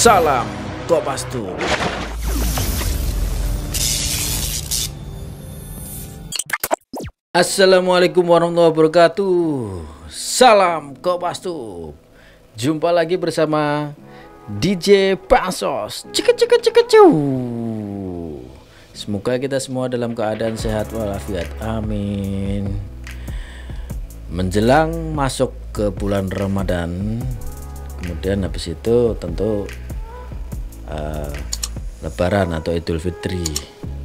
Salam Kopastus. Assalamualaikum warahmatullahi wabarakatuh. Salam Kopastus. Jumpa lagi bersama DJ Pansos. Semoga kita semua dalam keadaan sehat walafiat. Amin. Menjelang masuk ke bulan Ramadan, kemudian habis itu tentu Lebaran atau Idul Fitri.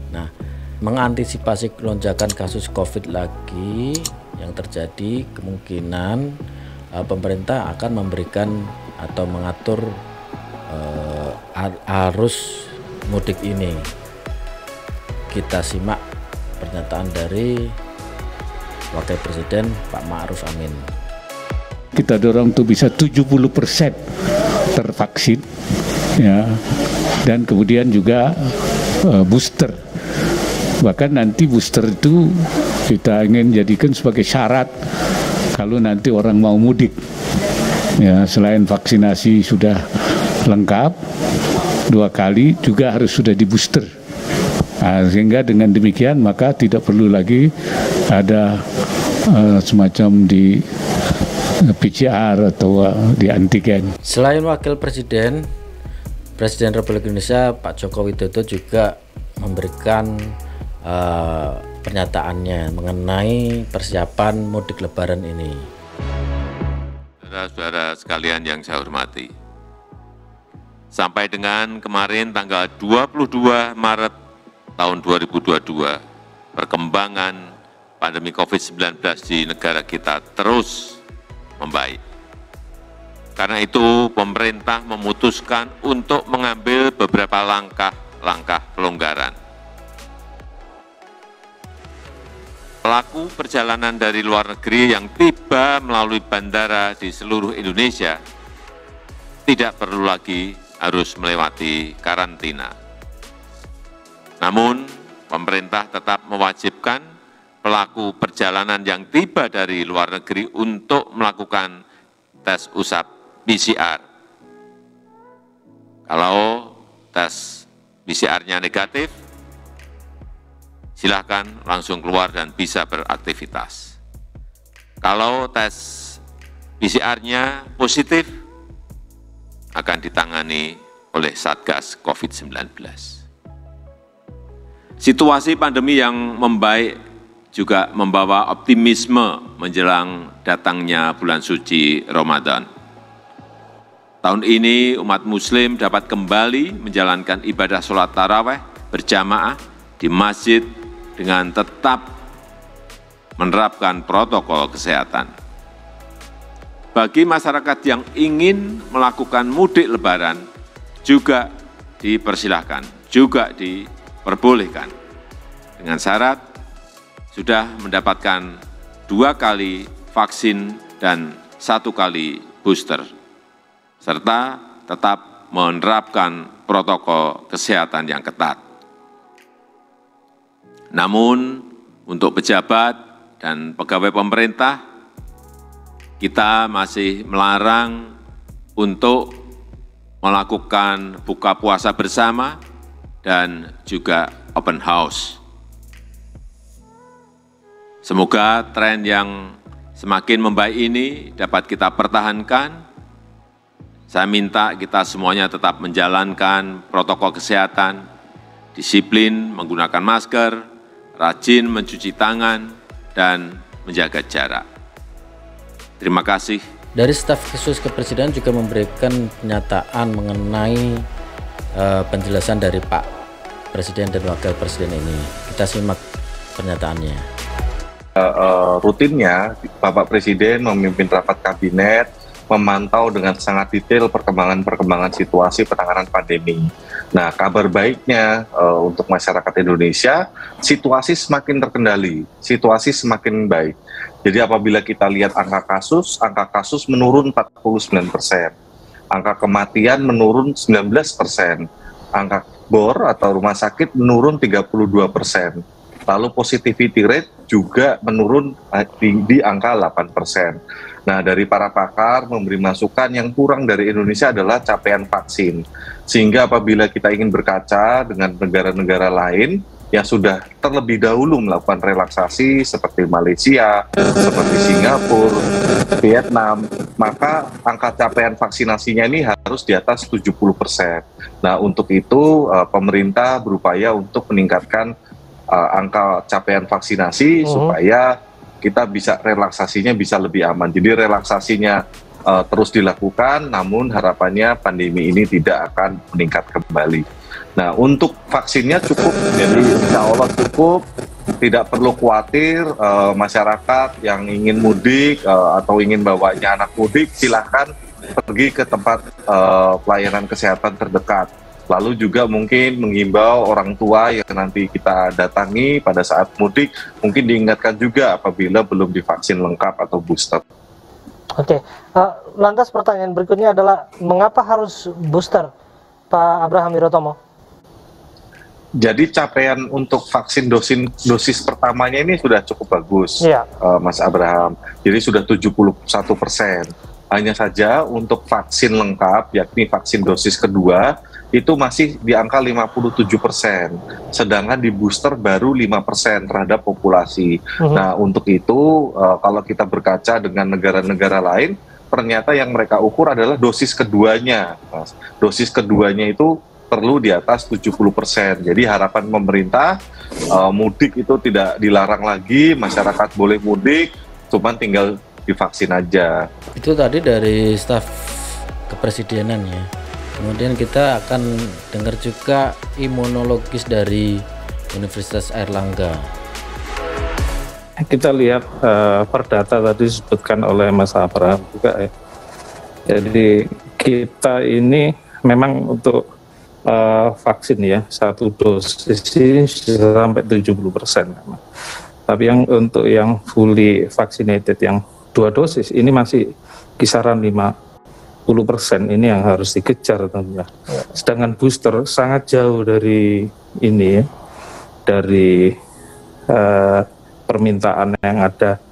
Nah, mengantisipasi lonjakan kasus COVID lagi yang terjadi, kemungkinan pemerintah akan memberikan atau mengatur arus mudik ini. Kita simak pernyataan dari Wakil Presiden Pak Ma'ruf Amin. Kita dorong untuk bisa 70% tervaksin, ya, dan kemudian juga booster. Bahkan nanti booster itu kita ingin jadikan sebagai syarat kalau nanti orang mau mudik. Ya, selain vaksinasi sudah lengkap 2 kali, juga harus sudah di booster. Nah, sehingga dengan demikian maka tidak perlu lagi ada semacam di PCR atau di antigen. Selain Wakil Presiden, Presiden Republik Indonesia Pak Joko Widodo juga memberikan pernyataannya mengenai persiapan mudik Lebaran ini. Saudara-saudara sekalian yang saya hormati, sampai dengan kemarin tanggal 22 Maret tahun 2022, perkembangan pandemi COVID-19 di negara kita terus membaik. Karena itu, pemerintah memutuskan untuk mengambil beberapa langkah pelonggaran. Pelaku perjalanan dari luar negeri yang tiba melalui bandara di seluruh Indonesia tidak perlu lagi harus melewati karantina. Namun, pemerintah tetap mewajibkan pelaku perjalanan yang tiba dari luar negeri untuk melakukan tes usap PCR. Kalau tes PCR-nya negatif, silakan langsung keluar dan bisa beraktivitas. Kalau tes PCR-nya positif, akan ditangani oleh Satgas COVID-19. Situasi pandemi yang membaik juga membawa optimisme menjelang datangnya bulan suci Ramadan. Tahun ini umat muslim dapat kembali menjalankan ibadah sholat tarawih berjamaah di masjid dengan tetap menerapkan protokol kesehatan. Bagi masyarakat yang ingin melakukan mudik Lebaran juga dipersilahkan, juga diperbolehkan dengan syarat sudah mendapatkan 2 kali vaksin dan 1 kali booster, serta tetap menerapkan protokol kesehatan yang ketat. Namun, untuk pejabat dan pegawai pemerintah, kita masih melarang untuk melakukan buka puasa bersama dan juga open house. Semoga tren yang semakin membaik ini dapat kita pertahankan. Saya minta kita semuanya tetap menjalankan protokol kesehatan, disiplin menggunakan masker, rajin mencuci tangan, dan menjaga jarak. Terima kasih. Dari staf khusus Kepresiden juga memberikan pernyataan mengenai penjelasan dari Pak Presiden dan Wakil Presiden ini. Kita simak pernyataannya. Rutinnya Bapak Presiden memimpin rapat kabinet, memantau dengan sangat detail perkembangan situasi penanganan pandemi. Nah, kabar baiknya untuk masyarakat Indonesia, situasi semakin terkendali, situasi semakin baik. Jadi apabila kita lihat angka kasus menurun 49%, angka kematian menurun 19%, angka bor atau rumah sakit menurun 32%. Lalu positivity rate juga menurun di angka 8%. Nah, dari para pakar memberi masukan yang kurang dari Indonesia adalah capaian vaksin. Sehingga apabila kita ingin berkaca dengan negara-negara lain yang sudah terlebih dahulu melakukan relaksasi seperti Malaysia, seperti Singapura, Vietnam, maka angka capaian vaksinasinya ini harus di atas 70%. Nah, untuk itu pemerintah berupaya untuk meningkatkan angka capaian vaksinasi supaya kita bisa relaksasinya bisa lebih aman. Jadi relaksasinya terus dilakukan, namun harapannya pandemi ini tidak akan meningkat kembali. Nah, untuk vaksinnya cukup, jadi insya Allah cukup, tidak perlu khawatir. Masyarakat yang ingin mudik atau ingin bawanya anak mudik, silahkan pergi ke tempat pelayanan kesehatan terdekat. Lalu juga mungkin menghimbau orang tua yang nanti kita datangi pada saat mudik, mungkin diingatkan juga apabila belum divaksin lengkap atau booster. Oke, lantas pertanyaan berikutnya adalah mengapa harus booster, Pak Abraham Wirotomo? Jadi capaian untuk vaksin dosis pertamanya ini sudah cukup bagus, Mas Abraham. Jadi sudah 71%. Hanya saja untuk vaksin lengkap, yakni vaksin dosis kedua, itu masih di angka 57%, sedangkan di booster baru 5% terhadap populasi. Nah, untuk itu kalau kita berkaca dengan negara-negara lain, ternyata yang mereka ukur adalah dosis keduanya. Dosis keduanya itu perlu di atas 70%. Jadi harapan pemerintah mudik itu tidak dilarang lagi, masyarakat boleh mudik, cuman tinggal divaksin aja. Itu tadi dari staf kepresidenan ya. Kemudian kita akan dengar juga imunologis dari Universitas Airlangga. Kita lihat perdata tadi disebutkan oleh Mas Abraham juga ya. Jadi kita ini memang untuk vaksin ya, satu dosis ini sampai 70%. Tapi yang untuk yang fully vaccinated yang 2 dosis ini masih kisaran 50% ini yang harus dikejar tentunya. Sedangkan booster sangat jauh dari ini ya, dari permintaan yang ada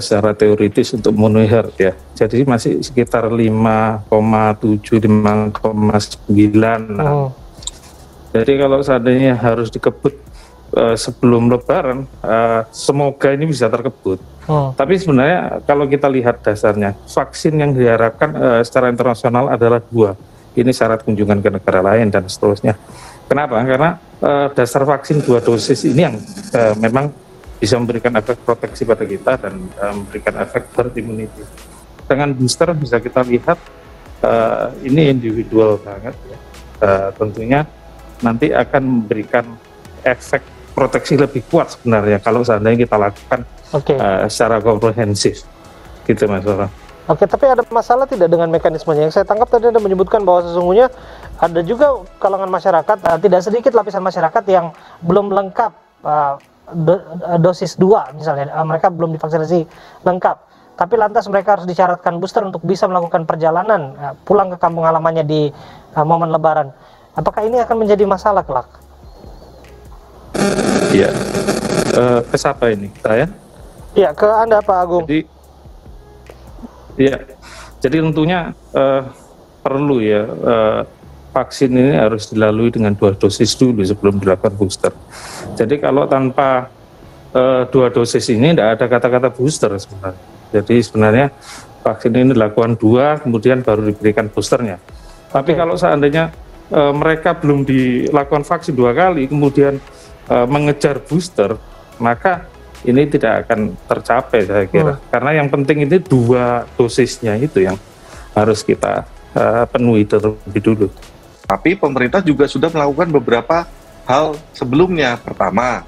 secara teoritis untuk memenuhi herd ya. Jadi masih sekitar 5,7, 5,9. Jadi kalau seandainya harus dikebut sebelum Lebaran, semoga ini bisa terkebut. Tapi sebenarnya kalau kita lihat dasarnya, vaksin yang diharapkan secara internasional adalah 2. Ini syarat kunjungan ke negara lain dan seterusnya. Kenapa? Karena dasar vaksin 2 dosis ini yang memang bisa memberikan efek proteksi pada kita dan memberikan efek herd immunity. Dengan booster bisa kita lihat ini individual banget ya. Tentunya nanti akan memberikan efek proteksi lebih kuat sebenarnya kalau seandainya kita lakukan secara komprehensif, gitu Mas Bora. Oke, tapi ada masalah tidak dengan mekanismenya? Yang saya tangkap tadi Anda menyebutkan bahwa sesungguhnya ada juga kalangan masyarakat, tidak sedikit lapisan masyarakat yang belum lengkap dosis 2 misalnya, mereka belum divaksinasi lengkap, tapi lantas mereka harus disyaratkan booster untuk bisa melakukan perjalanan pulang ke kampung halamannya di momen Lebaran. Apakah ini akan menjadi masalah kelak? Iya, ke siapa ini? Saya? Iya, ke Anda Pak Agung. Jadi tentunya perlu ya vaksin ini harus dilalui dengan 2 dosis dulu sebelum dilakukan booster. Jadi kalau tanpa 2 dosis ini tidak ada kata-kata booster sebenarnya. Jadi sebenarnya vaksin ini dilakukan 2, kemudian baru diberikan boosternya. Tapi kalau seandainya mereka belum dilakukan vaksin 2 kali, kemudian mengejar booster, maka ini tidak akan tercapai saya kira. Karena yang penting ini 2 dosisnya itu yang harus kita penuhi terlebih dulu. Tapi pemerintah juga sudah melakukan beberapa hal sebelumnya. Pertama,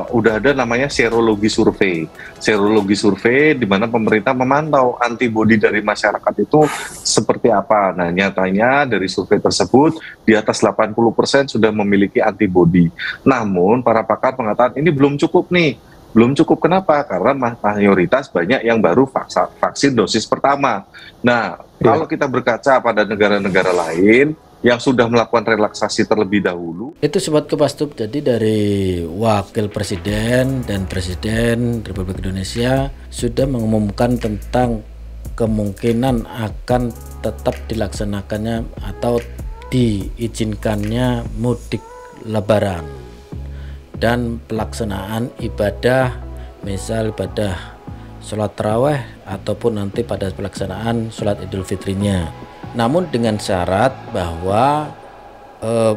udah ada namanya serologi survei. Serologi survei di mana pemerintah memantau antibodi dari masyarakat itu seperti apa. Nah, nyatanya dari survei tersebut di atas 80% sudah memiliki antibodi. Namun para pakar mengatakan ini belum cukup nih. Belum cukup kenapa? Karena mayoritas banyak yang baru vaksin dosis pertama. Nah, kalau kita berkaca pada negara-negara lain, yang sudah melakukan relaksasi terlebih dahulu. Itu Sobat Kompas Tub, jadi dari Wakil Presiden dan Presiden Republik Indonesia sudah mengumumkan tentang kemungkinan akan tetap dilaksanakannya atau diizinkannya mudik lebaran dan pelaksanaan ibadah, misal ibadah sholat tarawih ataupun nanti pada pelaksanaan sholat Idul Fitrinya. Namun dengan syarat bahwa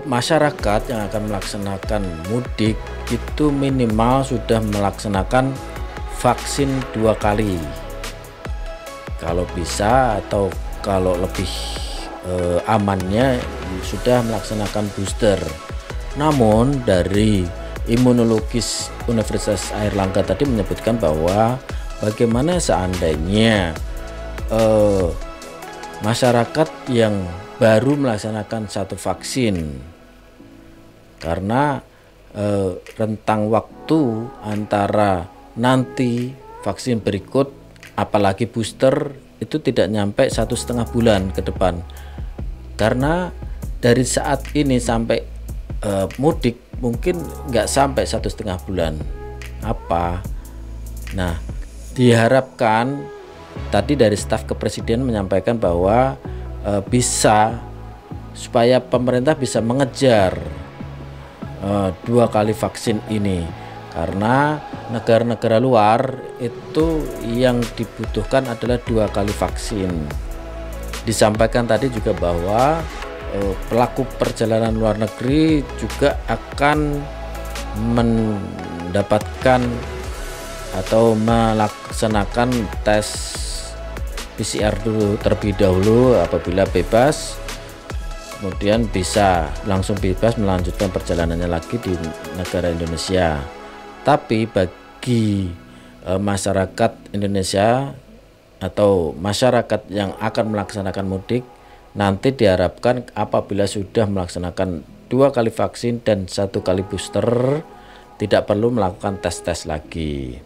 masyarakat yang akan melaksanakan mudik itu minimal sudah melaksanakan vaksin 2 kali. Kalau bisa atau kalau lebih amannya sudah melaksanakan booster. Namun dari imunologis Universitas Airlangga tadi menyebutkan bahwa bagaimana seandainya masyarakat yang baru melaksanakan 1 vaksin, karena rentang waktu antara nanti vaksin berikut apalagi booster itu tidak nyampe 1,5 bulan ke depan, karena dari saat ini sampai mudik mungkin nggak sampai 1,5 bulan. Nah, diharapkan tadi dari staf kepresiden menyampaikan bahwa bisa supaya pemerintah bisa mengejar 2 kali vaksin ini, karena negara-negara luar itu yang dibutuhkan adalah 2 kali vaksin. Disampaikan tadi juga bahwa pelaku perjalanan luar negeri juga akan mendapatkan atau melaksanakan tes PCR dulu terlebih dahulu. Apabila bebas, kemudian bisa langsung bebas melanjutkan perjalanannya lagi di negara Indonesia. Tapi bagi masyarakat Indonesia atau masyarakat yang akan melaksanakan mudik, nanti diharapkan apabila sudah melaksanakan 2 kali vaksin dan 1 kali booster, tidak perlu melakukan tes-tes lagi.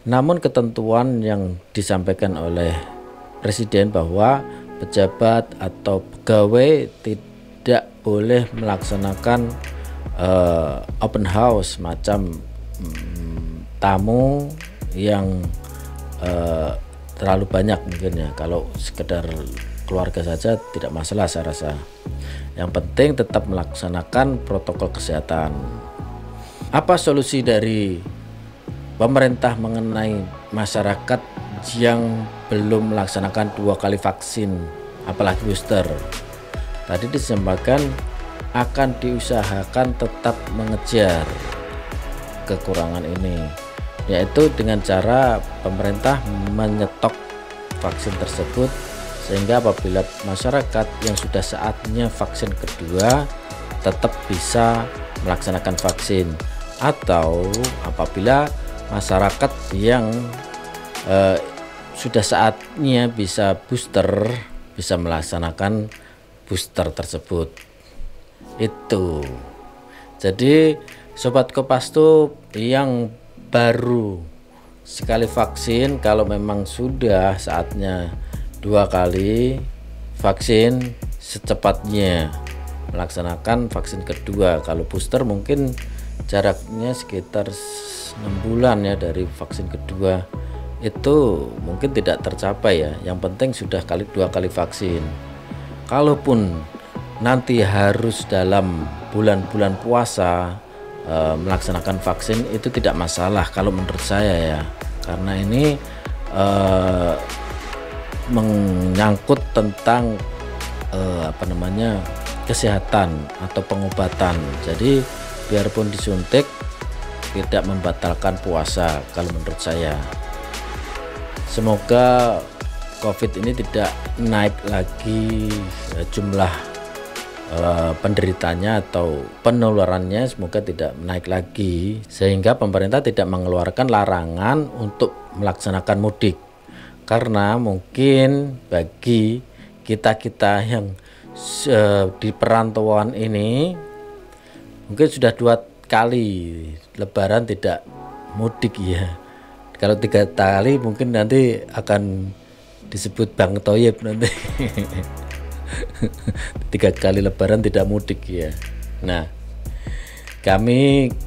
Namun ketentuan yang disampaikan oleh Presiden bahwa pejabat atau pegawai tidak boleh melaksanakan open house, macam tamu yang terlalu banyak mungkin ya. Kalau sekedar keluarga saja tidak masalah saya rasa. Yang penting tetap melaksanakan protokol kesehatan. Apa solusi dari pemerintah mengenai masyarakat yang belum melaksanakan 2 kali vaksin apalagi booster? Tadi disampaikan akan diusahakan tetap mengejar kekurangan ini, yaitu dengan cara pemerintah menyetok vaksin tersebut, sehingga apabila masyarakat yang sudah saatnya vaksin kedua tetap bisa melaksanakan vaksin, atau apabila masyarakat yang sudah saatnya bisa booster bisa melaksanakan booster tersebut. Itu jadi Sobat Kompas Tub yang baru sekali vaksin, kalau memang sudah saatnya 2 kali vaksin, secepatnya melaksanakan vaksin kedua. Kalau booster mungkin jaraknya sekitar 6 bulan ya dari vaksin kedua, itu mungkin tidak tercapai ya. Yang penting sudah 2 kali vaksin. Kalaupun nanti harus dalam bulan-bulan puasa melaksanakan vaksin, itu tidak masalah kalau menurut saya ya, karena ini menyangkut tentang kesehatan atau pengobatan. Jadi biarpun disuntik tidak membatalkan puasa kalau menurut saya. Semoga COVID ini tidak naik lagi jumlah penderitanya atau penularannya, semoga tidak naik lagi, sehingga pemerintah tidak mengeluarkan larangan untuk melaksanakan mudik. Karena mungkin bagi kita-kita yang di perantauan ini mungkin sudah 2 kali lebaran tidak mudik ya. Kalau 3 kali mungkin nanti akan disebut Bang Toyib nanti. 3 kali lebaran tidak mudik ya. Nah,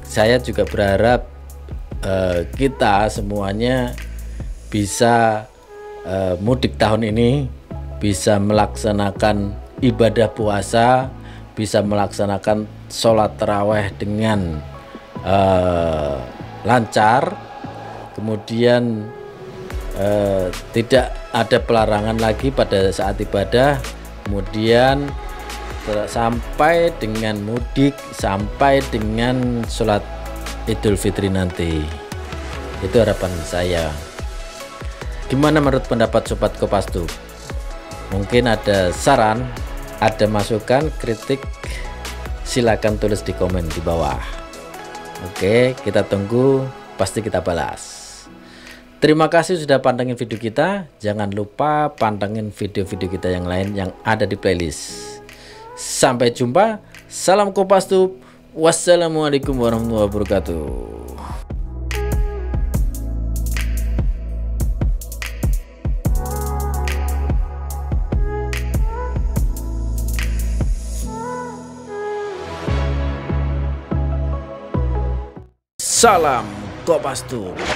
saya juga berharap kita semuanya bisa mudik tahun ini, bisa melaksanakan ibadah puasa, bisa melaksanakan sholat taraweh dengan lancar, kemudian tidak ada pelarangan lagi pada saat ibadah, kemudian sampai dengan mudik, sampai dengan sholat Idul Fitri nanti. Itu harapan saya. Gimana menurut pendapat Sobat Kopastus? Mungkin ada saran, ada masukan, kritik, silakan tulis di komen di bawah. Oke, kita tunggu, pasti kita balas. Terima kasih sudah pantengin video kita. Jangan lupa pantengin video-video kita yang lain yang ada di playlist. Sampai jumpa. Salam Kopastus. Wassalamualaikum warahmatullahi wabarakatuh. Salam Kopastus.